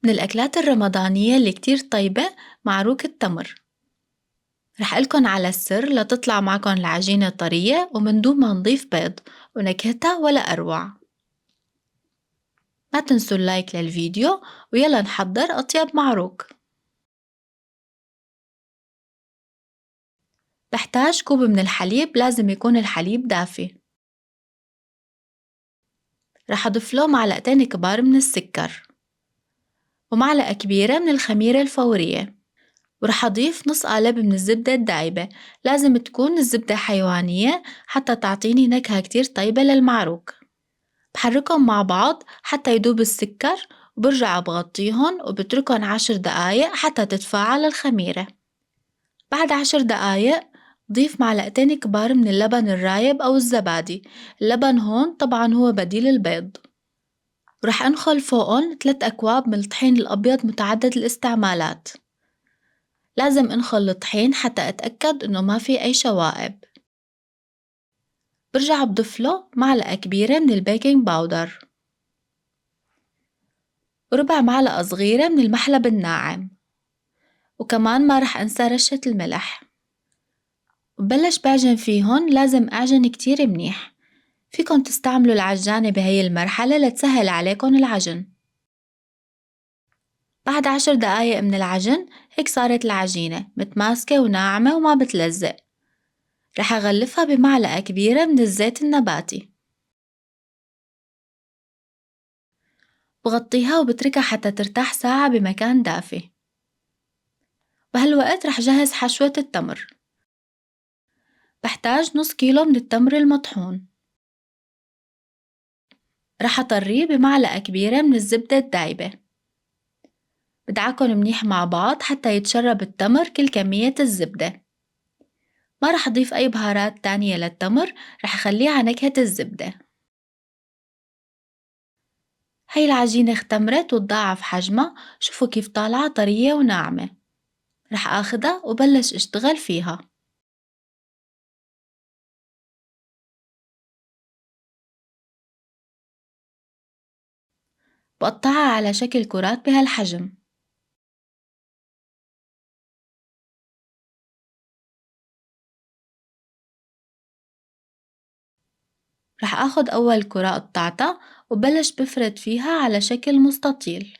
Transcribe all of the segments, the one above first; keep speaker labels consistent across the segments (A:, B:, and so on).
A: من الأكلات الرمضانية اللي كتير طيبة معروك التمر. رح قلكن على السر لتطلع معكن العجينة طرية ومن دون ما نضيف بيض ونكهتها ولا أروع. ما تنسوا اللايك للفيديو ويلا نحضر أطيب معروك. بحتاج كوب من الحليب، لازم يكون الحليب دافي. رح أضيفله معلقتين كبار من السكر ومعلقة كبيرة من الخميرة الفورية، ورح أضيف نص قالب من الزبدة الدايبة. لازم تكون الزبدة حيوانية حتى تعطيني نكهة كتير طيبة للمعروك. بحركهم مع بعض حتى يدوب السكر وبرجع بغطيهن وبتركن 10 دقايق حتى تتفاعل الخميرة. بعد 10 دقايق ضيف معلقتين كبار من اللبن الرايب أو الزبادي. اللبن هون طبعا هو بديل البيض. ورح أنخل فوقن 3 أكواب من الطحين الأبيض متعدد الاستعمالات. لازم انخل الطحين حتى أتأكد إنه ما في أي شوائب. برجع بضيفله معلقة كبيرة من البيكنج باودر وربع معلقة صغيرة من المحلب الناعم، وكمان ما رح أنسى رشة الملح. وبلش بعجن فيهن. لازم أعجن كتير منيح. فيكن تستعملوا العجانة بهي المرحلة لتسهل عليكن العجن. بعد 10 دقايق من العجن هيك صارت العجينة متماسكة وناعمة وما بتلزق. رح أغلفها بمعلقة كبيرة من الزيت النباتي، بغطيها وبتركها حتى ترتاح ساعة بمكان دافي. بهالوقت رح جهز حشوة التمر. بحتاج نص كيلو من التمر المطحون. رح أطريه بمعلقة كبيرة من الزبدة الدايبة. بدعكن منيح مع بعض حتى يتشرب التمر كل كمية الزبدة. ما رح أضيف أي بهارات تانية للتمر، رح أخليه على نكهة الزبدة. هاي العجينة اختمرت وتضاعف حجمها. شوفوا كيف طالعة طرية وناعمة. رح أخدها وبلش اشتغل فيها. بقطعها على شكل كرات بهالحجم. رح أخد أول كرة قطعتها وبلش بفرد فيها على شكل مستطيل.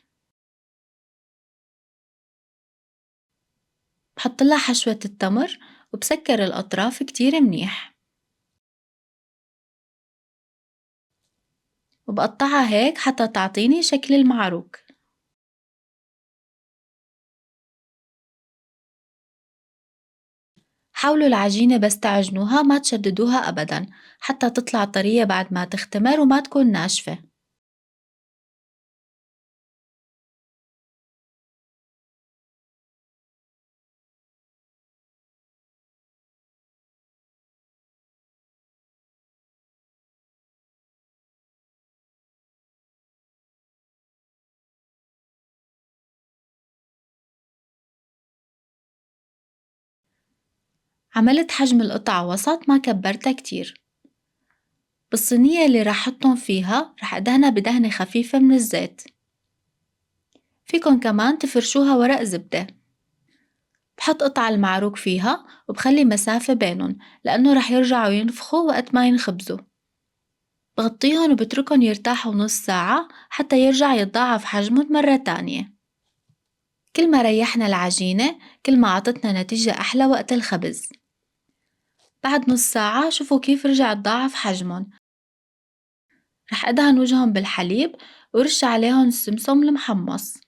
A: بحطلها حشوة التمر وبسكر الأطراف كتير منيح، وبقطعها هيك حتى تعطيني شكل المعروك. حاولوا العجينة بس تعجنوها، ما تشددوها أبدا حتى تطلع طرية بعد ما تختمر وما تكون ناشفة. عملت حجم القطع وسط، ما كبرتها كتير. بالصينية اللي راح حطهم فيها راح أدهنها بدهنة خفيفة من الزيت. فيكن كمان تفرشوها ورق زبدة. بحط قطع المعروك فيها وبخلي مسافة بينهم لأنه رح يرجعوا ينفخوا وقت ما ينخبزوا. بغطيهم وبتركهم يرتاحوا نص ساعة حتى يرجع يتضاعف حجمهم مرة تانية. كل ما ريحنا العجينة كل ما عطتنا نتيجة أحلى وقت الخبز. بعد نص ساعة شوفوا كيف رجع تضاعف حجمهم. رح أدهن وجههم بالحليب ورش عليهم السمسم المحمص.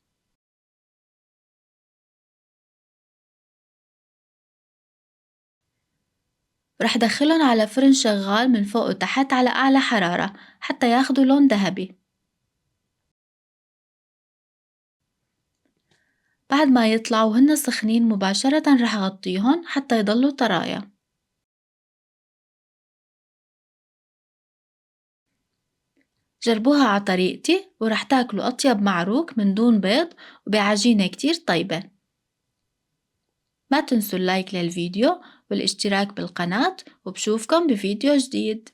A: رح دخلهم على فرن شغال من فوق وتحت على أعلى حرارة حتى ياخدوا لون ذهبي. بعد ما يطلعوا هن سخنين مباشرة رح أغطيهن حتى يضلوا طرايا. جربوها على طريقتي ورح تاكلوا أطيب معروك من دون بيض وبعجينة كتير طيبة. ما تنسوا اللايك للفيديو والاشتراك بالقناة، وبشوفكم بفيديو جديد.